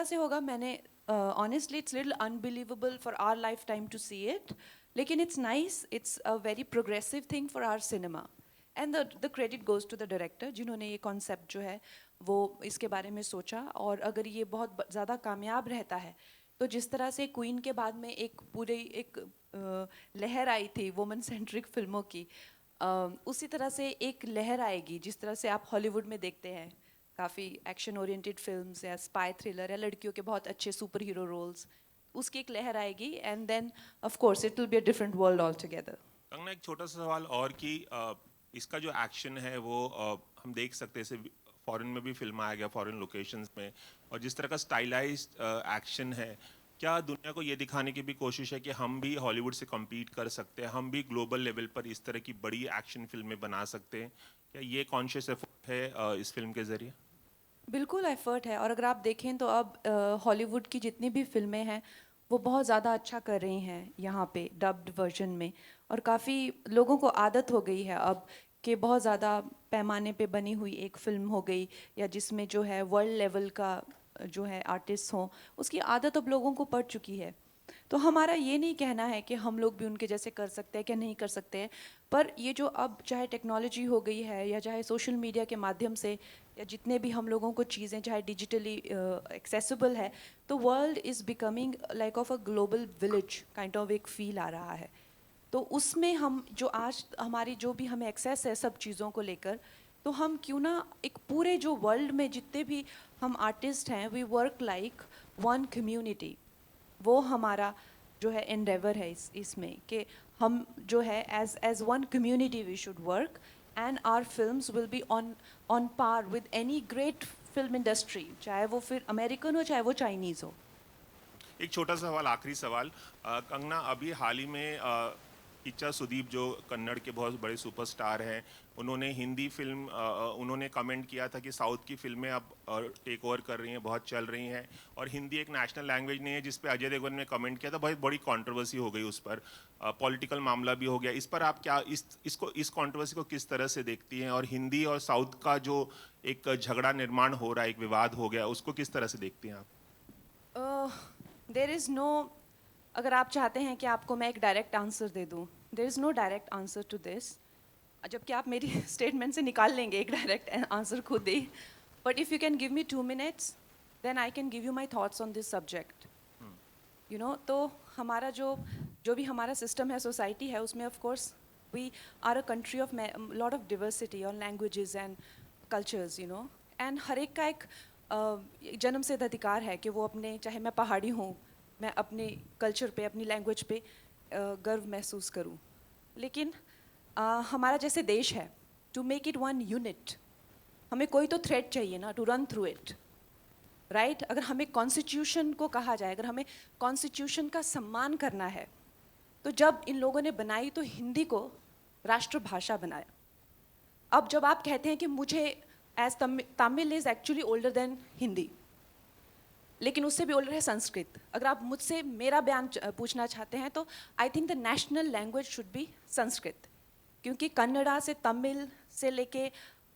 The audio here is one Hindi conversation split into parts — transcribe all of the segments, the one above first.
तरह से होगा मैंने honestly it's little unbelievable for our life time to see it, लेकिन it's nice, it's a very progressive thing for our cinema and the credit goes to the director जिन्होंने ये कॉन्सेप्ट जो है वो इसके बारे में सोचा। और अगर ये बहुत ज़्यादा कामयाब रहता है तो जिस तरह से क्वीन के बाद में एक पूरी एक लहर आई थी वुमेन सेंट्रिक फिल्मों की, उसी तरह से एक लहर आएगी जिस तरह से आप हॉलीवुड में देखते हैं काफ़ी एक्शन ओरिएंटेड फिल्म्स या स्पाई थ्रिलर या लड़कियों के बहुत अच्छे सुपर हीरो रोल्स, उसकी एक लहर आएगी and then of course it will be a different world all together. Kangana, एक छोटा सा सवाल और कि इसका जो एक्शन है वो हम देख सकते हैं, जैसे फॉरेन में भी फिल्म आया गया फॉरेन लोकेशंस में, और जिस तरह का स्टाइलाइज्ड एक्शन है, क्या दुनिया को ये दिखाने की भी कोशिश है कि हम भी हॉलीवुड से कम्पीट कर सकते हैं, हम भी ग्लोबल लेवल पर इस तरह की बड़ी एक्शन फिल्में बना सकते हैं? क्या ये कॉन्शियस एफर्ट है इस फिल्म के ज़रिए? बिल्कुल एफर्ट है, और अगर आप देखें तो अब हॉलीवुड की जितनी भी फिल्में हैं वो बहुत ज़्यादा अच्छा कर रही हैं यहाँ पे डब्ड वर्जन में, और काफ़ी लोगों को आदत हो गई है अब कि बहुत ज़्यादा पैमाने पे बनी हुई एक फ़िल्म हो गई या जिसमें जो है वर्ल्ड लेवल का जो है आर्टिस्ट हों, उसकी आदत अब लोगों को पड़ चुकी है। तो हमारा ये नहीं कहना है कि हम लोग भी उनके जैसे कर सकते हैं कि नहीं कर सकते हैं, पर ये जो अब चाहे टेक्नोलॉजी हो गई है या चाहे सोशल मीडिया के माध्यम से या जितने भी हम लोगों को चीज़ें चाहे डिजिटली एक्सेसिबल है, तो world is becoming like of a global village kind of एक फील आ रहा है। तो उसमें हम जो आज हमारी जो भी हमें एक्सेस है सब चीज़ों को लेकर, तो हम क्यों ना एक पूरे जो वर्ल्ड में जितने भी हम आर्टिस्ट हैं we work like one community, वो हमारा जो है एंडेवर है इसमें कि हम जो है as one community we should work and our films will be on par with any great film industry, चाहे वो फिर अमेरिकन हो चाहे वो चाइनीज़ हो। एक छोटा सा सवाल, आखिरी सवाल। कंगना, अभी हाल ही में किच्चा सुदीप जो कन्नड़ के बहुत बड़े सुपरस्टार हैं, उन्होंने हिंदी फिल्म उन्होंने कमेंट किया था कि साउथ की फिल्में अब टेक ओवर कर रही हैं, बहुत चल रही हैं, और हिंदी एक नेशनल लैंग्वेज नहीं है, जिस पे अजय देवगन ने कमेंट किया था, बहुत बड़ी कंट्रोवर्सी हो गई उस पर, पॉलिटिकल मामला भी हो गया। इस पर आप क्या इस कंट्रोवर्सी को किस तरह से देखती हैं, और हिंदी और साउथ का जो एक झगड़ा निर्माण हो रहा है, एक विवाद हो गया, उसको किस तरह से देखती हैं आप? देयर इज़ नो, अगर आप चाहते हैं कि आपको मैं एक डायरेक्ट आंसर दे दूं, there is no direct answer to this, जबकि आप मेरी स्टेटमेंट से निकाल लेंगे एक डायरेक्ट आंसर खुद ही, but if you can give me 2 minutes then I can give you my thoughts on this subject. You know, तो हमारा जो भी हमारा सिस्टम है, सोसाइटी है, उसमें of course we are a country of lot of diversity और languages and cultures, you know, and हर एक का एक जन्म सिद्ध अधिकार है कि वो अपने, चाहे मैं पहाड़ी हूँ, मैं अपने कल्चर पे अपनी लैंग्वेज पे गर्व महसूस करूँ, लेकिन हमारा जैसे देश है, to make it one unit हमें कोई तो थ्रेड चाहिए ना to run through it, right? अगर हमें कॉन्स्टिट्यूशन को कहा जाए, अगर हमें कॉन्स्टिट्यूशन का सम्मान करना है, तो जब इन लोगों ने बनाई तो हिंदी को राष्ट्रभाषा बनाया। अब जब आप कहते हैं कि मुझे as Tamil is actually older than Hindi, लेकिन उससे भी ओल्डर है संस्कृत, अगर आप मुझसे मेरा बयान पूछना चाहते हैं तो I think the national language should be Sanskrit, क्योंकि कन्नड़ा से तमिल से लेके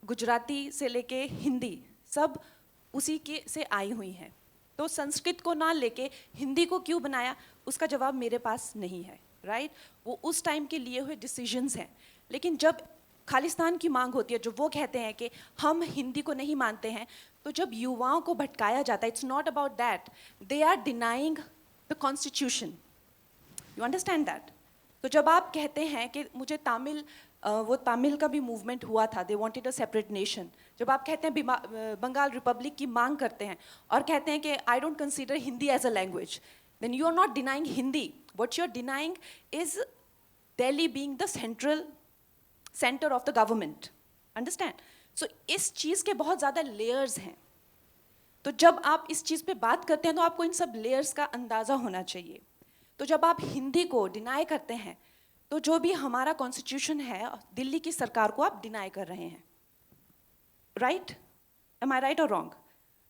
गुजराती से लेके हिंदी सब उसी के से आई हुई हैं। तो संस्कृत को ना लेके हिंदी को क्यों बनाया, उसका जवाब मेरे पास नहीं है, राइट? वो उस टाइम के लिए हुए डिसीजंस हैं, लेकिन जब खालिस्तान की मांग होती है, जो वो कहते हैं कि हम हिंदी को नहीं मानते हैं, तो जब युवाओं को भटकाया जाता है, it's not about that, they are denying the constitution, you understand that? तो जब आप कहते हैं कि मुझे तमिल, वो तमिल का भी मूवमेंट हुआ था, they wanted a separate nation, जब आप कहते हैं बंगाल रिपब्लिक की मांग करते हैं और कहते हैं कि I don't consider Hindi as a language, then you are not denying Hindi, what you are denying is Delhi being the centre of the government, understand? So इस चीज़ के बहुत ज़्यादा लेयर्स हैं, तो जब आप इस चीज़ पे बात करते हैं तो आपको इन सब लेयर्स का अंदाज़ा होना चाहिए। तो जब आप हिंदी को डिनाई करते हैं, तो जो भी हमारा कॉन्स्टिट्यूशन है, दिल्ली की सरकार को आप डिनाई कर रहे हैं, राइट? एम आई राइट और रॉन्ग?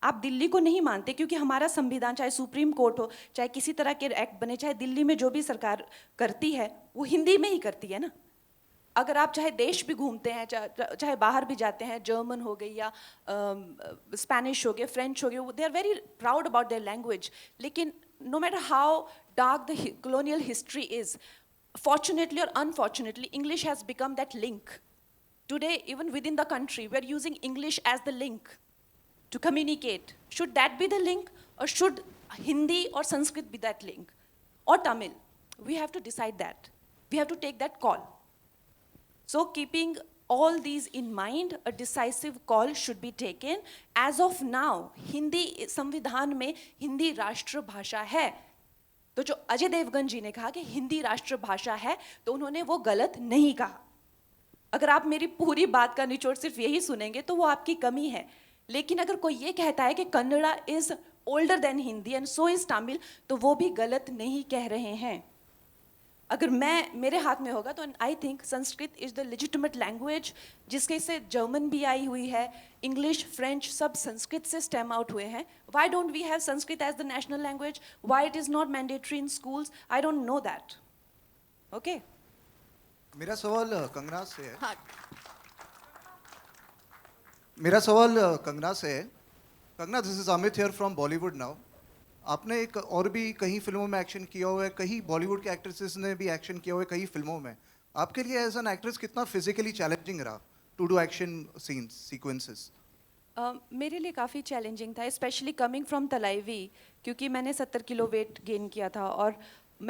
आप दिल्ली को नहीं मानते क्योंकि हमारा संविधान, चाहे सुप्रीम कोर्ट हो, चाहे किसी तरह के एक्ट बने, चाहे दिल्ली में जो भी सरकार करती है वो हिंदी में ही करती है ना, अगर आप चाहे देश भी घूमते हैं, चाहे बाहर भी जाते हैं, जर्मन हो गई या स्पेनिश हो गया, फ्रेंच हो गया, they are very proud about their language. लेकिन no matter how dark the colonial history is, fortunately or unfortunately, English has become that link. Today, even within the country, we are using English as the link to communicate. Should that be the link, or should Hindi or Sanskrit be that link? Or Tamil? We have to decide that. We have to take that call. So keeping all these in mind, a decisive call should be taken. As of now, Hindi संविधान में हिंदी राष्ट्र भाषा है. तो जो अजय देवगन जी ने कहा कि हिंदी राष्ट्र भाषा है, तो उन्होंने वो गलत नहीं कहा. अगर आप मेरी पूरी बात का निचोड़ सिर्फ यही सुनेंगे तो वो आपकी कमी है. लेकिन अगर कोई ये कहता है कि Kannada is older than Hindi and so is Tamil, तो वो भी गलत नहीं कह रहे हैं. अगर मेरे हाथ में होगा तो I think Sanskrit is the legitimate language, जिसके से जर्मन भी आई हुई है, इंग्लिश, फ्रेंच सब संस्कृत से स्टेम आउट हुए हैं. Why don't we have Sanskrit as the national language? Why it is not mandatory in schools? I don't know that. Okay, मेरा सवाल कंगना से है. हाँ. मेरा सवाल कंगना से है. Kangana, this is Amit here from Bollywood now. आपने एक और भी कई फिल्मों में एक्शन किया हुआ है, कई बॉलीवुड के एक्ट्रेसेस ने भी एक्शन किया हुआ है कई फिल्मों में. आपके लिए एज एन एक्ट्रेस कितना फिजिकली चैलेंजिंग रहा to do action scenes sequences? मेरे लिए काफ़ी चैलेंजिंग था, स्पेशली कमिंग फ्रॉम तलाईवी, क्योंकि मैंने 70 किलो वेट गेन किया था और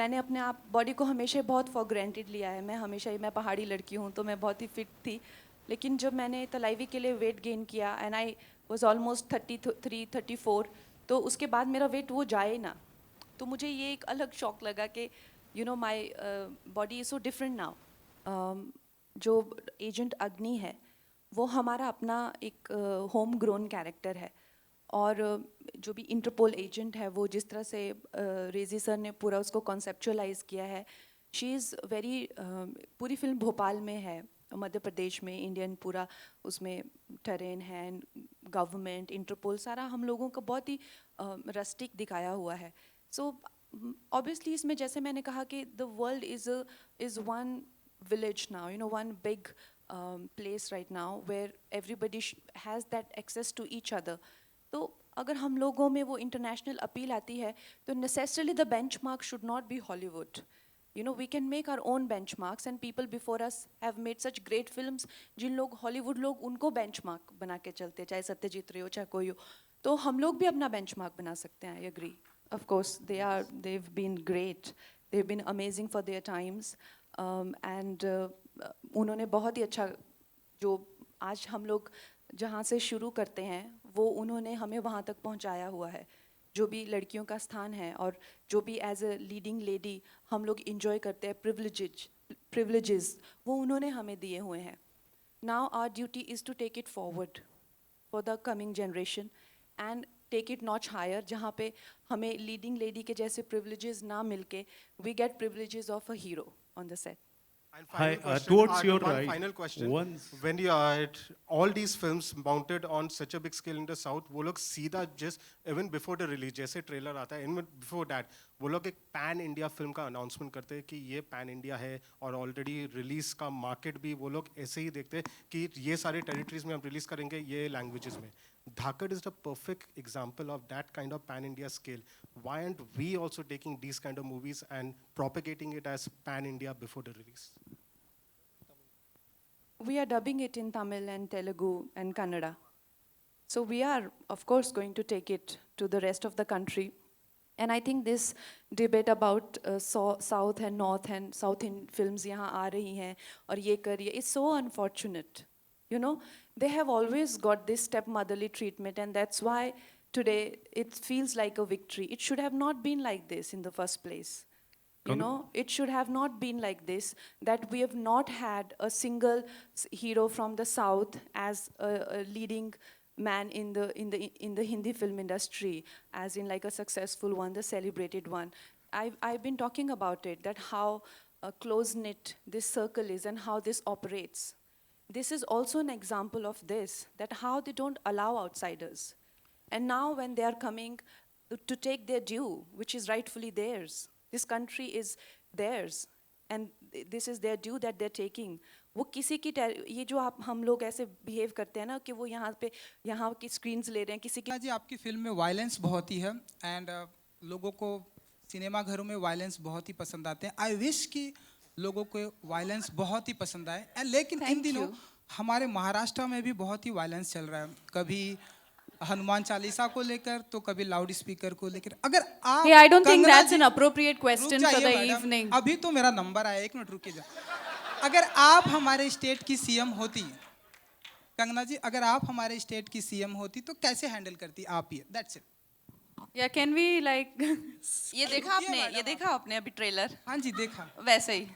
मैंने अपने आप बॉडी को हमेशा बहुत फॉर ग्रांटेड लिया है. मैं पहाड़ी लड़की हूँ तो मैं बहुत ही फिट थी. लेकिन जब मैंने तलाईवी के लिए वेट गेन किया एंड आई वॉज ऑलमोस्ट 33, 34, तो उसके बाद मेरा वेट वो जाए ना, तो मुझे ये एक अलग शॉक लगा कि you know my body is so different now. जो एजेंट अग्नि है वो हमारा अपना एक होम ग्रोन कैरेक्टर है, और जो भी इंटरपोल एजेंट है वो जिस तरह से रेजी सर ने पूरा उसको कॉन्सेप्चुअलाइज किया है, शी इज़ वेरी, पूरी फिल्म भोपाल में है, मध्य प्रदेश में, इंडियन पूरा उसमें टेरेन है, गवर्नमेंट, इंटरपोल, सारा हम लोगों का बहुत ही रस्टिक दिखाया हुआ है. सो ऑब्वियसली इसमें जैसे मैंने कहा कि the world is one village now, you know, one big place right now where everybody has that access to each other. तो अगर हम लोगों में वो इंटरनेशनल अपील आती है तो necessarily the benchmark should not be Hollywood. You know, we can make our own benchmarks and people before us have made such great films. जिन लोग हॉलीवुड लोग उनको benchmark बना के चलते, चाहे सत्यजीत रे हो चाहे कोई हो, तो हम लोग भी अपना benchmark बना सकते हैं. I agree. Of course, they've been great. They've been amazing for their times. And उन्होंने बहुत ही अच्छा, जो आज हम लोग जहाँ से शुरू करते हैं वो उन्होंने हमें वहाँ तक पहुँचाया हुआ है. जो भी लड़कियों का स्थान है और जो भी एज अ लीडिंग लेडी हम लोग इंजॉय करते हैं प्रिविलेजेस, वो उन्होंने हमें दिए हुए हैं. Now our duty is to take it forward for the coming generation and take it notch higher, जहाँ पे हमें लीडिंग लेडी के जैसे प्रिविलेजेस ना मिलके we get privileges of a hero on the set. And Hi, final question, towards your one right. final question. Once- When you are at all these films mounted on such a big scale in the South, वो लोग सीधा just even before the release, जैसे ट्रेलर आता है, even before that, वो लोग एक पैन इंडिया फिल्म का अनाउंसमेंट करते हैं कि ये पैन इंडिया है, और ऑलरेडी रिलीज का मार्केट भी वो लोग ऐसे ही देखते हैं कि ये सारे टेरिटरीज में हम रिलीज करेंगे ये लैंग्वेजेस में. Dhaakad is the perfect example of that kind of pan India scale. Why aren't we also taking these kind of movies and propagating it as pan India before the release? We are dubbing it in Tamil and Telugu and Kannada. So we are, of course, going to take it to the rest of the country. And I think this debate about South and North and South in films यहाँ आ रही हैं और ये कर रही है, it's so unfortunate. You know, they have always got this stepmotherly treatment, and that's why today it feels like a victory. It should have not been like this in the first place. You know, it should have not been like this, that we have not had a single hero from the South as a leading man in the Hindi film industry, as in like a successful one, the celebrated one. I've been talking about it, that how close-knit this circle is and how this operates. This is also an example of this, that how they don't allow outsiders. And now when they are coming to take their due, which is rightfully theirs, this country is theirs. And this is their due that they're taking. वो किसी की ये जो आप हम लोग ऐसे बिहेव करते हैं ना कि वो यहाँ की स्क्रीन्स ले रहे हैं किसी की. जी आपकी फिल्म में वायलेंस बहुत ही है एंड लोगों को सिनेमा घरों में वायलेंस बहुत ही पसंद आते हैं. आई विश कि लोगों को वायलेंस बहुत ही पसंद आए. एंड लेकिन इन दिनों हमारे महाराष्ट्र में भी बहुत ही वायलेंस चल रहा है. कभी हनुमान चालीसा को लेकर तो कभी लाउड स्पीकर को लेकर. अगर आप Hey, I don't think Kangana that's ji- an appropriate question रुक for जाइए the मैडम, evening. अभी तो मेरा नंबर आया, एक मिनट रुकिए जा. अगर आप हमारे स्टेट की सीएम होती, कंगना जी अगर आप हमारे स्टेट की सीएम होती तो कैसे हैंडल करती आप ये. That's it. Yeah, can we like ये देखा आपने अभी ट्रेलर हाँ जी देखा. वैसे ही.